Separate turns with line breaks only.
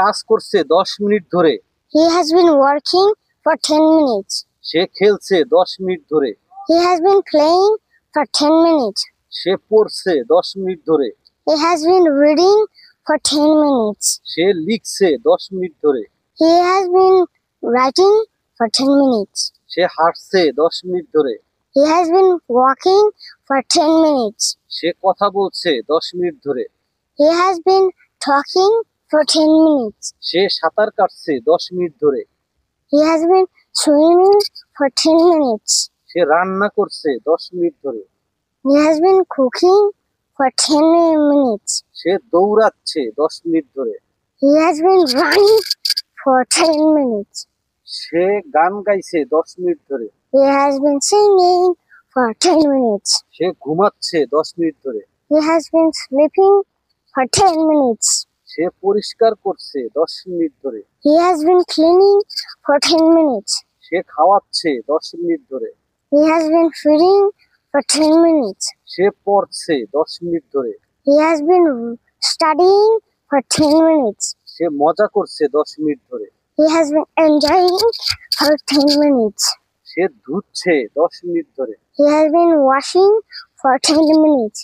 কাজ করছে 10 মিনিট ধরে।
He has been working for 10 minutes.
সে খেলছে 10 মিনিট ধরে।
He has been playing for 10 minutes.
সে পড়ছে 10 মিনিট ধরে।
He has been reading for 10 minutes.
সে লিখছে 10 মিনিট ধরে।
He has been writing for 10 minutes.
সে হাঁটছে 10 মিনিট ধরে।
He has been walking for 10 minutes.
সে কথা বলছে 10 মিনিট ধরে।
He has been talking for 10 minutes.
সে সাঁতার কাটছে 10 মিনিট ধরে।
He has been swimming for 10 minutes.
সে রান্না করছে 10 মিনিট ধরে।
He has been cooking for 10 minutes.
সে দৌড়াচ্ছে 10 মিনিট ধরে।
He has been running for 10 minutes.
সে গান গাইছে 10 মিনিট ধরে।
He has been singing for 10 minutes.
সে ঘুমাচ্ছে 10 মিনিট ধরে।
He has been sleeping for 10 minutes.
সে পরিষ্কার করছে 10 মিনিট ধরে।
He has been cleaning for 10 minutes.
সে খাওয়াচ্ছে 10 মিনিট ধরে।
He has been feeding for 10 minutes.
সে পড়ছে 10 মিনিট ধরে।
He has been studying for 10 minutes.
সে মজা করছে 10 মিনিট ধরে।
He has been enjoying for 10 minutes.
সে ধুচ্ছে 10 মিনিট ধরে।
He has been washing for 10 minutes.